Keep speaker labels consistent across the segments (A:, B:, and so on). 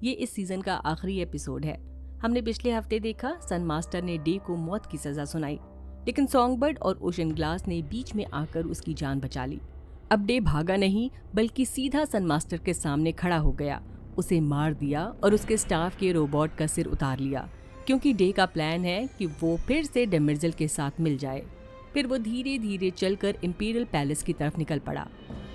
A: ये इस सीजन का आखिरी एपिसोड है। हमने पिछले हफ्ते देखा सन मास्टर ने डे को मौत की सजा सुनाई, लेकिन सॉन्गबर्ड और ओशन ग्लास ने बीच में आकर उसकी जान बचा ली। अब डे भागा नहीं बल्कि सीधा सन मास्टर के सामने खड़ा हो गया, उसे मार दिया और उसके स्टाफ के रोबोट का सिर उतार लिया, क्योंकि डे का प्लान है कि वो फिर से डेमिर्जेल के साथ मिल जाए। फिर वो धीरे धीरे चलकर इंपीरियल पैलेस की तरफ निकल पड़ा।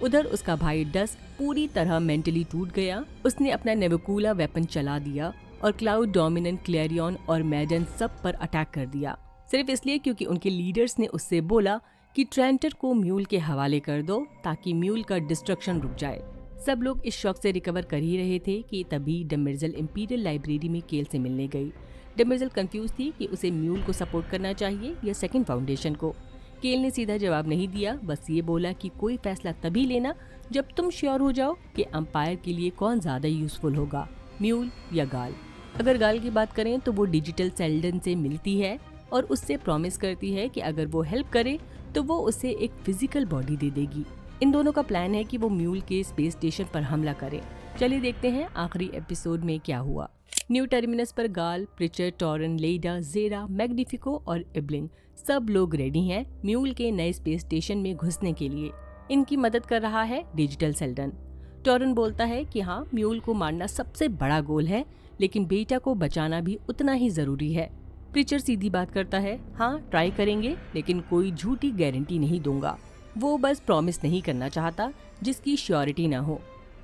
A: उधर उसका भाई डस्क पूरी तरह मेंटली टूट गया। उसने अपना नेबुकुला वेपन चला दिया और क्लाउड डोमिनेंट, क्लेरियन और मैडन सब पर अटैक कर दिया, सिर्फ इसलिए क्योंकि उनके लीडर्स ने उससे बोला कि ट्रेंटर को म्यूल के हवाले कर दो ताकि म्यूल का डिस्ट्रक्शन रुक जाए। सब लोग इस शॉक से रिकवर कर ही रहे थे कि तभी डेमिर्जेल इंपीरियल लाइब्रेरी में केल से मिलने गई। डेमिर्जेल कंफ्यूज थी कि उसे म्यूल को सपोर्ट करना चाहिए या सेकंड फाउंडेशन को। केल ने सीधा जवाब नहीं दिया, बस ये बोला कि कोई फैसला तभी लेना जब तुम श्योर हो जाओ कि अंपायर के लिए कौन ज्यादा यूजफुल होगा, म्यूल या गाल। अगर गाल की बात करें तो वो डिजिटल सेल्डन से मिलती है और उससे प्रॉमिस करती है कि अगर वो हेल्प करे तो वो उसे एक फिजिकल बॉडी दे देगी। इन दोनों का प्लान है कि वो म्यूल के स्पेस स्टेशन पर हमला करें। चलिए देखते हैं आखिरी एपिसोड में क्या हुआ। न्यू टर्मिनस पर गाल, प्रिचर, टॉरन, लेडा, जेरा, मैग्निफिको और इब्लिंग सब लोग रेडी हैं म्यूल के नए स्पेस स्टेशन में घुसने के लिए। इनकी मदद कर रहा है डिजिटल सेल्डन। टॉरन बोलता है कि हाँ, म्यूल को मारना सबसे बड़ा गोल है, लेकिन बेटा को बचाना भी उतना ही जरूरी है। प्रिचर सीधी बात करता है, हाँ ट्राई करेंगे, लेकिन कोई झूठी गारंटी नहीं दूंगा। वो बस प्रॉमिस नहीं करना चाहता जिसकी श्योरिटी ना हो।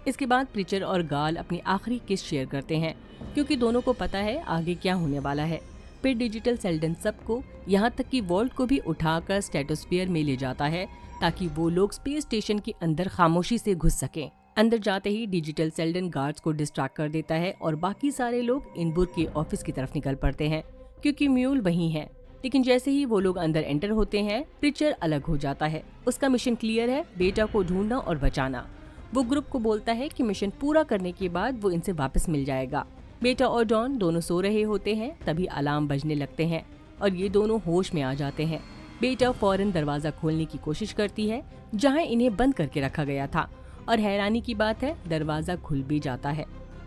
A: इसके बाद प्रिचर और गाल अपनी आखिरी किस शेयर करते हैं, क्योंकि दोनों को पता है आगे क्या होने वाला है। फिर डिजिटल सेल्डन सबको, यहाँ तक कि वॉल्ट को भी उठाकर स्ट्रेटोस्फीयर में ले जाता है ताकि वो लोग स्पेस स्टेशन के अंदर खामोशी से घुस सकें। अंदर जाते ही डिजिटल सेल्डन गार्ड्स को डिस्ट्रैक्ट कर देता है और बाकी सारे लोग इनबुर्ग के ऑफिस की तरफ निकल पड़ते हैं, क्योंकि म्यूल वहीं है। लेकिन जैसे ही वो लोग अंदर एंटर होते हैं, प्रिचर अलग हो जाता है। उसका मिशन क्लियर है, बेटा को ढूंढना और बचाना। वो ग्रुप को बोलता है कि मिशन पूरा करने के बाद वो इनसे वापस मिल जाएगा। बेटा और डॉन दोनों सो रहे होते हैं, तभी अलार्म बजने लगते हैं और ये दोनों होश में आ जाते हैं। बेटा फौरन दरवाजा खोलने की कोशिश करती है जहां इन्हें बंद करके रखा गया था, और हैरानी की बात है दरवाजा खुल भी जाता है।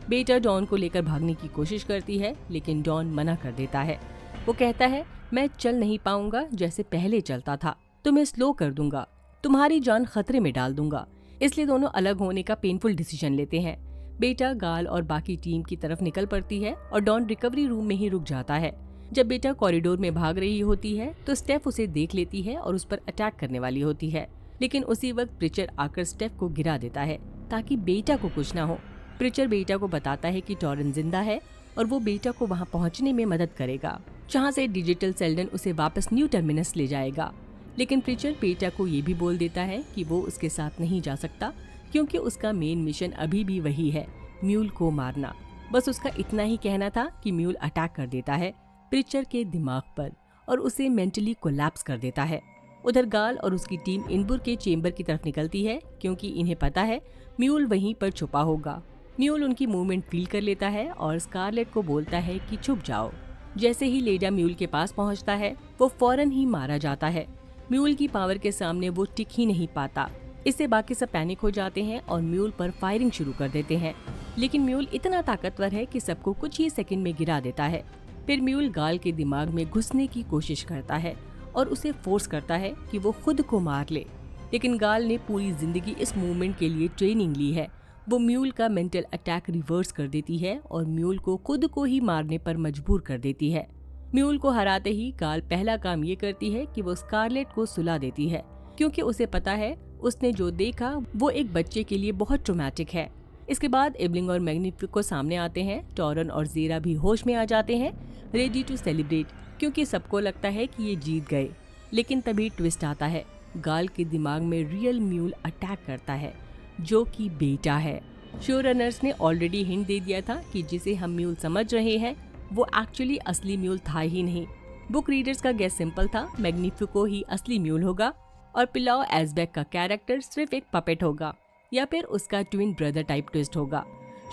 A: बेटा डॉन को लेकर भागने की कोशिश करती है, लेकिन डॉन मना कर देता है। वो कहता है, मैं चल नहीं पाऊंगा जैसे पहले चलता था, तुम्हें स्लो कर दूंगा, तुम्हारी जान खतरे में डाल दूंगा। इसलिए दोनों अलग होने का पेनफुल डिसीजन लेते हैं। बेटा गाल और बाकी टीम की तरफ निकल पड़ती है और डॉन रिकवरी रूम में ही रुक जाता है। जब बेटा कॉरिडोर में भाग रही होती है तो स्टेफ उसे देख लेती है और उस पर अटैक करने वाली होती है, लेकिन उसी वक्त प्रिचर आकर स्टेफ को गिरा देता है ताकि बेटा को कुछ ना हो। प्रिचर बेटा को बताता है कि टॉरन जिंदा है और वो बेटा को वहाँ पहुँचने में मदद करेगा, जहाँ से डिजिटल सेल्डन उसे वापस न्यू टर्मिनस ले जाएगा। लेकिन प्रिचर बेटा को ये भी बोल देता है कि वो उसके साथ नहीं जा सकता, क्योंकि उसका मेन मिशन अभी भी वही है, म्यूल को मारना। बस उसका इतना ही कहना था कि म्यूल अटैक कर देता है प्रिचर के दिमाग पर और उसे मेंटली कोलैप्स कर देता है। उधर गाल और उसकी टीम इनबुर्ग के चेंबर की तरफ निकलती है, क्योंकि इन्हें पता है म्यूल वहीं पर छुपा होगा। म्यूल उनकी मूवमेंट फील कर लेता है और स्कारलेट को बोलता है कि छुप जाओ। जैसे ही लेडा म्यूल के पास पहुंचता है, वो फौरन ही मारा जाता है। म्यूल की पावर के सामने वो टिक ही नहीं पाता। इससे बाकी सब पैनिक हो जाते हैं और म्यूल पर फायरिंग शुरू कर देते हैं, लेकिन म्यूल इतना ताकतवर है कि सबको कुछ ही सेकंड में गिरा देता है। फिर म्यूल गाल के दिमाग में घुसने की कोशिश करता है और उसे फोर्स करता है कि वो खुद को मार ले, लेकिन गाल ने पूरी जिंदगी इस मूवमेंट के लिए ट्रेनिंग ली है। वो म्यूल का मेंटल अटैक रिवर्स कर देती है और म्यूल को खुद को ही मारने पर मजबूर कर देती है। म्यूल को हराते ही गाल पहला काम ये करती है कि वो स्कारलेट को सुला देती है, क्योंकि उसे पता है उसने जो देखा वो एक बच्चे के लिए बहुत ट्रॉमेटिक है। इसके बाद इब्लिंग और मैग्निफिको सामने आते हैं। टॉरन और जेरा भी होश में आ जाते हैं, रेडी टू सेलिब्रेट, क्योंकि सबको लगता है कि ये जीत गए। लेकिन तभी ट्विस्ट आता है, गाल के दिमाग में रियल म्यूल अटैक करता है, जो कि बेटा है। शो रनर्स ने ऑलरेडी हिंट दे दिया था कि जिसे हम म्यूल समझ रहे हैं वो एक्चुअली असली म्यूल था ही नहीं। बुक रीडर्स का गेस सिंपल था, मैग्निफिको ही असली म्यूल होगा और पिलाओ एस्बेक का कैरेक्टर सिर्फ एक पपेट होगा या फिर उसका ट्विन ब्रदर टाइप ट्विस्ट होगा।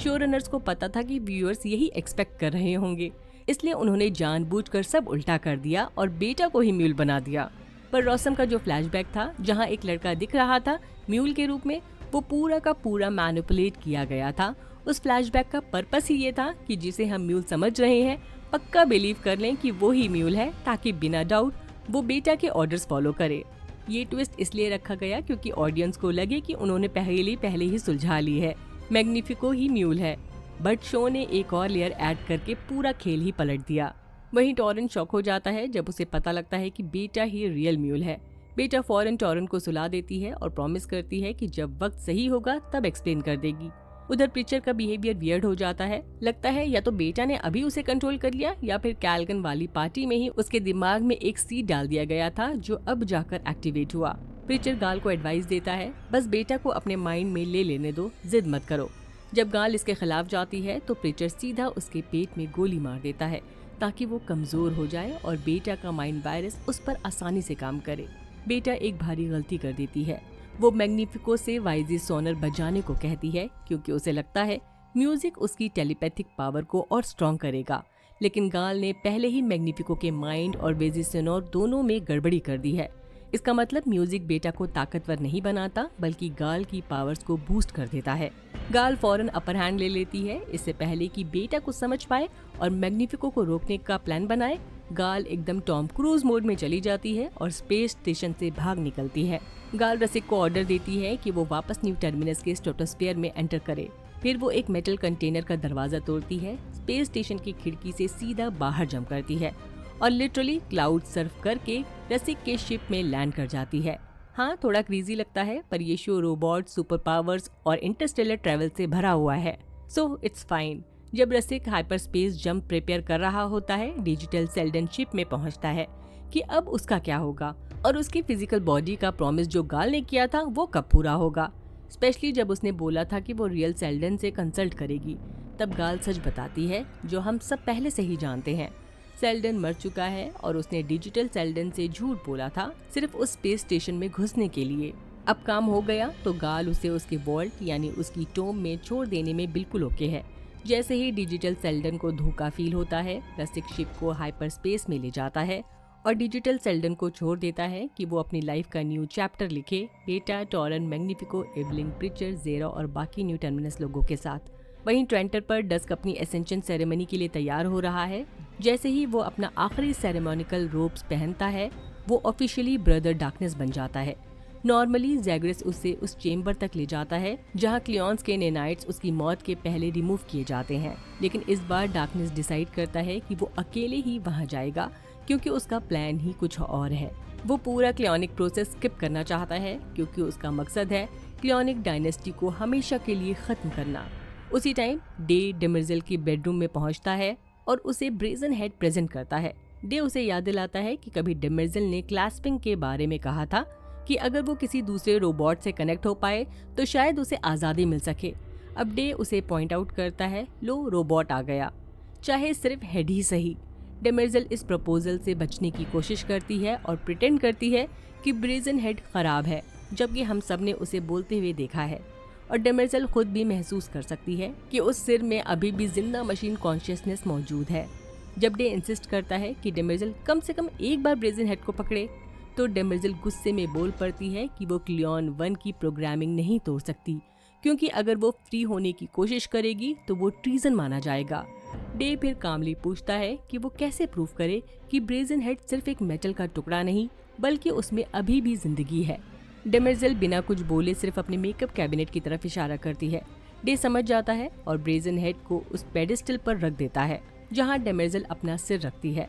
A: शो रनर्स को पता था कि व्यूअर्स यही एक्सपेक्ट कर रहे होंगे, इसलिए उन्होंने जानबूझकर सब उल्टा कर दिया और बेटा को ही म्यूल बना दिया। पर रॉसम का जो फ्लैशबैक था, जहां एक लड़का दिख रहा था म्यूल के रूप में, वो पूरा का पूरा मैनिपुलेट किया गया था उस फ्लैशबैक का पर्पस ही ये था कि जिसे हम म्यूल समझ रहे हैं पक्का बिलीव कर लें कि वो ही म्यूल है, ताकि बिना डाउट वो बेटा के ऑर्डर्स फॉलो करे। ये ट्विस्ट इसलिए रखा गया क्योंकि ऑडियंस को लगे कि उन्होंने पहले ही सुलझा ली है, मैग्निफिको ही म्यूल है। बट शो ने एक और लेयर ऐड करके पूरा खेल ही पलट दिया। वहीं टॉरन शॉक हो जाता है जब उसे पता लगता है कि बेटा ही रियल म्यूल है। बेटा फौरन टॉरन को सुला देती है और प्रॉमिस करती है कि जब वक्त सही होगा तब एक्सप्लेन कर देगी। उधर प्रीचर का बिहेवियर वियर्ड हो जाता है। लगता है या तो बेटा ने अभी उसे कंट्रोल कर लिया या फिर कैलगन वाली पार्टी में ही उसके दिमाग में एक सीड डाल दिया गया था जो अब जाकर एक्टिवेट हुआ। प्रीचर गाल को एडवाइस देता है, बस बेटा को अपने माइंड में ले लेने दो, जिद मत करो। जब गाल इसके खिलाफ जाती है तो प्रीचर सीधा उसके पेट में गोली मार देता है ताकि वो कमजोर हो जाए और बेटा का माइंड वायरस उस पर आसानी से काम करे। बेटा एक भारी गलती कर देती है। वो मैग्निफिको से वाइजी सोनर बजाने को कहती है क्योंकि उसे लगता है म्यूजिक उसकी टेलीपैथिक पावर को और स्ट्रॉन्ग करेगा। लेकिन गाल ने पहले ही मैग्निफिको के माइंड और वेजी सोनर दोनों में गड़बड़ी कर दी है। इसका मतलब म्यूजिक बेटा को ताकतवर नहीं बनाता बल्कि गाल की पावर्स को बूस्ट कर देता है। गाल फौरन अपर हैंड ले लेती है, इससे पहले कि बेटा को समझ पाए और मैग्निफिको को रोकने का प्लान बनाए। गाल एकदम टॉम क्रूज मोड में चली जाती है और स्पेस स्टेशन से भाग निकलती है। गाल रसिक को ऑर्डर देती है कि वो वापस न्यू टर्मिनस के स्ट्रेटोस्फीयर में एंटर करे। फिर वो एक मेटल कंटेनर का दरवाजा तोड़ती है, स्पेस स्टेशन की खिड़की से सीधा बाहर जंप करती है और लिटरली क्लाउड सर्फ करके रसिक के शिप में लैंड कर जाती है। हाँ, थोड़ा क्रेजी लगता है पर ये शो रोबोट, सुपर पावर्स और इंटरस्टेलर ट्रैवल से भरा हुआ है, सो इट्स फाइन। जब रसिक हाइपर स्पेस जंप प्रिपेयर कर रहा होता है, डिजिटल सेल्डन शिप में पहुंचता है कि अब उसका क्या होगा और उसकी फिजिकल बॉडी का प्रॉमिस जो गाल ने किया था वो कब पूरा होगा। स्पेशली जब उसने बोला था कि वो रियल सेल्डन से कंसल्ट करेगी। तब गाल सच बताती है जो हम सब पहले से ही जानते हैं, सेल्डन मर चुका है और उसने डिजिटल सेल्डन से झूठ बोला था सिर्फ उस स्पेस स्टेशन में घुसने के लिए। अब काम हो गया तो गाल उसे उसके वॉल्ट यानी उसकी टोम में छोड़ देने में बिल्कुल ओके है। जैसे ही डिजिटल सेल्डन को धोखा फील होता है, रसिक शिप को हाइपर स्पेस में ले जाता है और डिजिटल सेल्डन को छोड़ देता है कि वो अपनी लाइफ का न्यू चैप्टर लिखे, बेटा, टॉरन, मैग्निफिको, एवलिन, प्रीचर, ज़ेरा और बाकी न्यू टर्मिनस लोगों के साथ। वहीं ट्रेंटर पर डस्क अपनी एसेंशन सेरेमनी के लिए तैयार हो रहा है। जैसे ही वो अपना आखिरी सेरेमोनिकल रोब्स पहनता है, वो ऑफिशियली ब्रदर डार्कनेस बन जाता है। नॉर्मली जैग्रस उसे उस चेम्बर तक ले जाता है जहां क्लियॉन्स के नेनाइट्स उसकी मौत के पहले रिमूव किए जाते हैं, लेकिन इस बार डार्कनेस डिसाइड करता है कि वो अकेले ही वहां जाएगा क्योंकि उसका प्लान ही कुछ और है। वो पूरा क्लियोनिक प्रोसेस स्किप करना चाहता है क्योंकि उसका मकसद है क्लियोनिक डायनेस्टी को हमेशा के लिए खत्म करना। उसी टाइम डे डेमिर्जेल के बेडरूम में पहुंचता है और उसे ब्रेजन हेड प्रेजेंट करता है। डे उसे याद दिलाता है कि कभी डेमिर्जेल ने क्लैस्पिंग के बारे में कहा था कि अगर वो किसी दूसरे रोबोट से कनेक्ट हो पाए तो शायद उसे आज़ादी मिल सके। अब डे उसे पॉइंट आउट करता है, लो रोबोट आ गया, चाहे सिर्फ हेड ही सही। डेमिर्जेल इस प्रपोजल से बचने की कोशिश करती है और प्रिटेंड करती है कि ब्रेजन हेड खराब है, जबकि हम सब ने उसे बोलते हुए देखा है। और डेमिर्जेल खुद भी महसूस कर सकती है कि उस सिर में अभी भी जिंदा मशीन कॉन्शियसनेस मौजूद है। जब डे इंसिस्ट करता है कि डेमिर्जेल कम से कम एक बार ब्रेजन हेड को पकड़े, तो डेमिर्जेल गुस्से में बोल पड़ती है कि वो क्लियॉन 1 की प्रोग्रामिंग नहीं तोड़ सकती, क्योंकि अगर वो फ्री होने की कोशिश करेगी तो वो ट्रीजन माना जाएगा। डे फिर कामली पूछता है कि वो कैसे प्रूव करे कि ब्रेजन हेड सिर्फ एक मेटल का टुकड़ा नहीं बल्कि उसमें अभी भी जिंदगी है। डेमिर्जेल बिना कुछ बोले सिर्फ अपने मेकअप कैबिनेट की तरफ इशारा करती है। डे समझ जाता है और ब्रेजन हेड को उस पेडिस्टल पर रख देता है जहां डेमिर्जेल अपना सिर रखती है।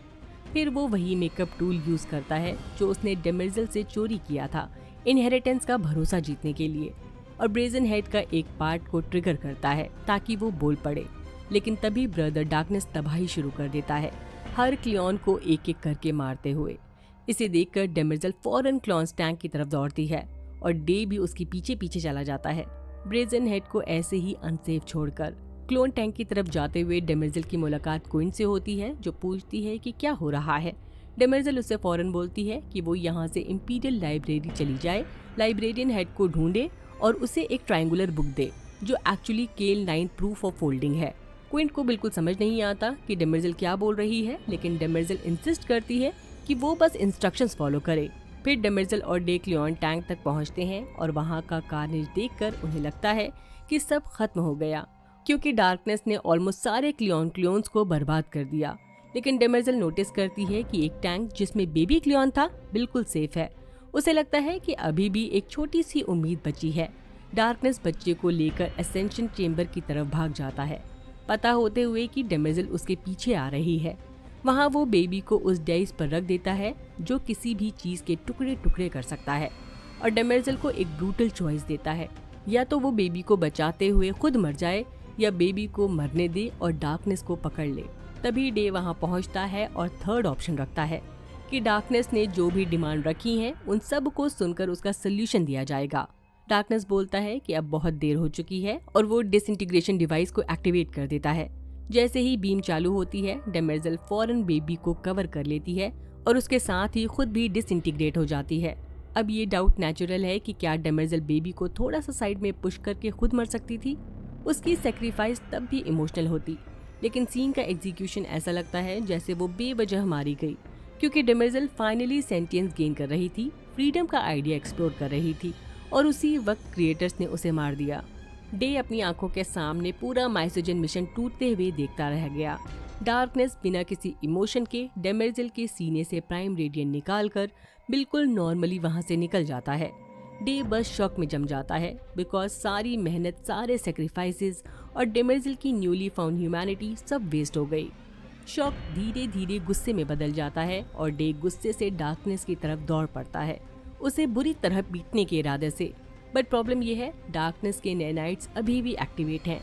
A: फिर वो वही मेकअप टूल यूज करता है जो उसने डेमिर्जेल से चोरी किया था इनहेरिटेंस का भरोसा जीतने के लिए, और ब्रेजन हेड का एक पार्ट को ट्रिगर करता है ताकि वो बोल पड़े। लेकिन तभी ब्रदर डार्कनेस तबाही शुरू कर देता है, हर क्लियॉन को एक एक करके मारते हुए। इसे देखकर डेमिर्जेल फौरन क्लॉन्स टैंक की तरफ दौड़ती है और डे भी उसके पीछे पीछे चला जाता है, ब्रेजन हेड को ऐसे ही अनसेफ छोड़कर। क्लोन टैंक की तरफ जाते हुए डेमिर्जेल की मुलाकात क्वीन से होती है जो पूछती है कि क्या हो रहा है। डेमिर्जेल उससे फौरन बोलती है कि वो यहाँ से इंपीरियल लाइब्रेरी चली जाए, लाइब्रेरियन हेड को ढूंढे और उसे एक ट्रायंगुलर बुक दे जो एक्चुअली केल 9 प्रूफ ऑफ फोल्डिंग है। क्वीन को बिल्कुल समझ नहीं आता कि डेमिर्जेल क्या बोल रही है, लेकिन डेमिर्जेल इंसिस्ट करती है कि वो बस इंस्ट्रक्शंस फॉलो करे। फिर डेमिर्जेल और डे क्लियॉन टैंक तक पहुंचते हैं और वहां का कार्नेज देखकर उन्हें लगता है कि सब खत्म हो गया। क्योंकि डार्कनेस ने ऑलमोस्ट सारे क्लियोन्स को बर्बाद कर दिया। लेकिन डेमेर्जेल नोटिस करती है कि एक टैंक जिसमें बेबी क्लियोन था बिल्कुल सेफ है। उसे लगता है कि अभी भी एक छोटी सी उम्मीद बची है। डार्कनेस बच्चे को लेकर एसेंशन चेंबर की तरफ भाग जाता है, पता होते हुए कि डेमेर्जेल उसके पीछे आ रही है। वहाँ वो बेबी को उस डाइस पर रख देता है जो किसी भी चीज के टुकड़े टुकड़े कर सकता है, और डेमेर्जेल को एक ब्रूटल चॉइस देता है, या तो वो बेबी को बचाते हुए खुद मर जाए या बेबी को मरने दे और डार्कनेस को पकड़ ले। तभी डे वहाँ पहुँचता है और थर्ड ऑप्शन रखता है कि डार्कनेस ने जो भी डिमांड रखी है उन सब को सुनकर उसका सोल्यूशन दिया जाएगा। डार्कनेस बोलता है कि अब बहुत देर हो चुकी है और वो डिसइंटीग्रेशन डिवाइस को एक्टिवेट कर देता है। जैसे ही बीम चालू होती है, डेमेर्जेल फौरन बेबी को कवर कर लेती है और उसके साथ ही खुद भी डिसइंटीग्रेट हो जाती है। अब ये डाउट नेचुरल है कि क्या डेमेर्जेल बेबी को थोड़ा सा साइड में पुश करके खुद मर सकती थी। उसकी सेक्रीफाइस तब भी इमोशनल होती, लेकिन सीन का एग्जीक्यूशन ऐसा लगता है जैसे वो बेवजह मारी गई, क्योंकि डेमेर्जेल फाइनली सेंटियंस गेन कर रही थी, फ्रीडम का आइडिया एक्सप्लोर कर रही थी, और उसी वक्त क्रिएटर्स ने उसे मार दिया। डे अपनी आंखों के सामने पूरा माइसोजन मिशन टूटते हुए देखता रह गया। डार्कनेस बिना किसी इमोशन के डेमेर्जेल के सीने से प्राइम रेडियंट निकालकर बिल्कुल नॉर्मली वहां से निकल जाता है। डे बस शॉक में जम जाता है, बिकॉज सारी मेहनत, सारे सेक्रीफाइसेस और डेमेर्जेल की न्यूली फाउंड ह्यूमैनिटी सब वेस्ट हो गई। शॉक धीरे धीरे गुस्से में बदल जाता है और डे गुस्से से डार्कनेस की तरफ दौड़ पड़ता है, उसे बुरी तरह पीटने के इरादे से। बट प्रॉब्लम ये है, डार्कनेस के नैनाइट्स अभी भी एक्टिवेट हैं।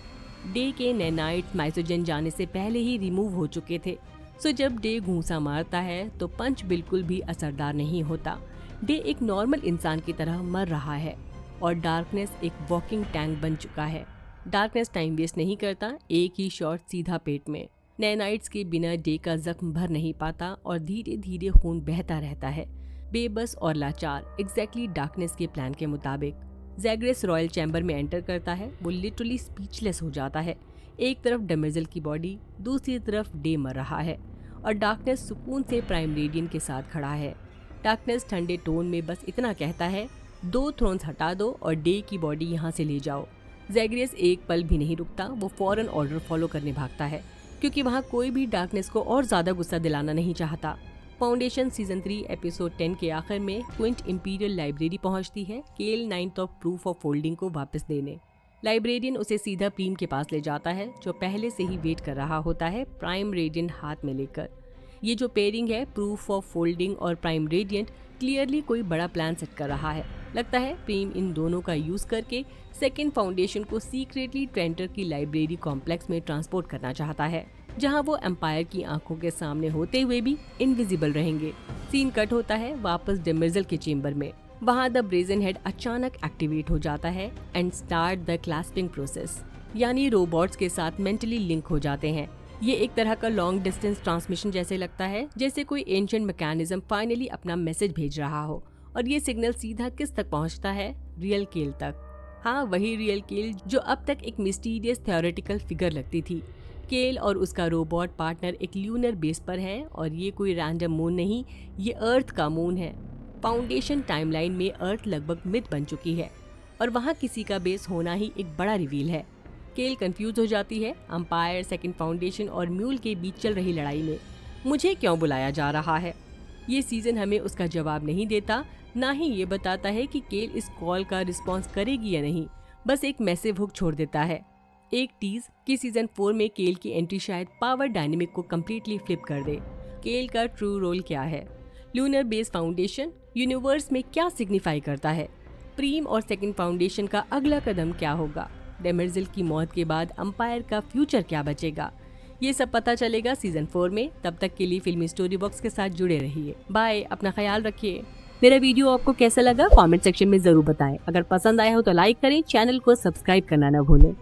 A: डे के नैनाइट्स माइसोजन जाने से पहले ही रिमूव हो चुके थे। सो जब डे घूंसा मारता है तो पंच बिल्कुल भी असरदार नहीं होता। डे एक नॉर्मल इंसान की तरह मर रहा है और डार्कनेस एक वॉकिंग टैंक बन चुका है। डार्कनेस टाइम वेस्ट नहीं करता, एक ही शॉट सीधा पेट में। नैनाइट्स के बिना डे का जख्म भर नहीं पाता और धीरे धीरे खून बहता रहता है, बेबस और लाचार, एग्जैक्टली डार्कनेस के प्लान के मुताबिक। ज़ैग्रेस रॉयल चैम्बर में एंटर करता है। वो लिटरली स्पीचलेस हो जाता है। एक तरफ डेमेर्जेल की बॉडी, दूसरी तरफ डे मर रहा है और डार्कनेस सुकून से प्राइम रेडियंट के साथ खड़ा है। डार्कनेस ठंडे टोन में बस इतना कहता है, 2 थ्रोन्स हटा दो और डे की बॉडी यहाँ से ले जाओ। ज़ैग्रेस एक पल भी नहीं रुकता, वो फौरन ऑर्डर फॉलो करने भागता है, क्योंकि वहाँ कोई भी डार्कनेस को और ज़्यादा गुस्सा दिलाना नहीं चाहता। फाउंडेशन सीजन 3 एपिसोड 10 के आखिर में क्विंट इंपीरियल लाइब्रेरी पहुंचती है केल 9th of proof of folding को वापस देने। लाइब्रेरियन उसे सीधा प्रीम के पास ले जाता है, जो पहले से ही वेट कर रहा होता है प्राइम रेडियंट हाथ में लेकर। ये जो पेयरिंग है, प्रूफ ऑफ फोल्डिंग और प्राइम रेडियंट, क्लियरली कोई बड़ा प्लान सेट कर रहा है। लगता है प्रीम इन दोनों का यूज करके सेकेंड फाउंडेशन को सीक्रेटली ट्रेंटर की लाइब्रेरी कॉम्प्लेक्स में ट्रांसपोर्ट करना चाहता है, जहां वो एम्पायर की आंखों के सामने होते हुए भी इनविजिबल रहेंगे। सीन कट होता है वापस डेमेर्जेल के चेंबर में। वहां द ब्रेजन हेड अचानक एक्टिवेट हो जाता है and start the clasping process, यानी रोबोट्स के साथ मेंटली लिंक हो जाते हैं। ये एक तरह का लॉन्ग डिस्टेंस ट्रांसमिशन जैसे लगता है, जैसे कोई एंशिएंट मैकेनिज्म फाइनली अपना मैसेज भेज रहा हो, और ये सिग्नल सीधा किस तक पहुंचता है? रियल केल तक। हाँ, वही रियल केल जो अब तक एक मिस्टीरियस थ्योरेटिकल फिगर लगती थी। केल और उसका रोबोट पार्टनर एक ल्यूनर बेस पर हैं, और ये कोई रैंडम मून नहीं, ये अर्थ का मून है। फाउंडेशन टाइमलाइन में अर्थ लगभग मिथ बन चुकी है और वहाँ किसी का बेस होना ही एक बड़ा रिवील है। केल कंफ्यूज हो जाती है एम्पायर, सेकंड फाउंडेशन और म्यूल के बीच चल रही लड़ाई में मुझे क्यों बुलाया जा रहा है। ये सीजन हमें उसका जवाब नहीं देता, ना ही ये बताता है कि केल इस कॉल का रिस्पॉन्स करेगी या नहीं, बस एक मैसिव हुक छोड़ देता है। एक टीज कि सीजन 4 में केल की एंट्री शायद पावर डायनेमिक को कम्प्लीटली फ्लिप कर दे। केल का ट्रू रोल क्या है? लूनर बेस फाउंडेशन यूनिवर्स में क्या सिग्निफाई करता है? प्रीम और सेकंड फाउंडेशन का अगला कदम क्या होगा? डेमेर्जेल की मौत के बाद एम्पायर का फ्यूचर क्या बचेगा? ये सब पता चलेगा सीजन 4 में। तब तक के लिए फिल्मी स्टोरी बॉक्स के साथ जुड़े रहिए। बाय, अपना ख्याल रखिए। मेरा वीडियो आपको कैसा लगा कमेंट सेक्शन में जरूर बताएं। अगर पसंद आया हो तो लाइक करें, चैनल को सब्सक्राइब करना न भूलें।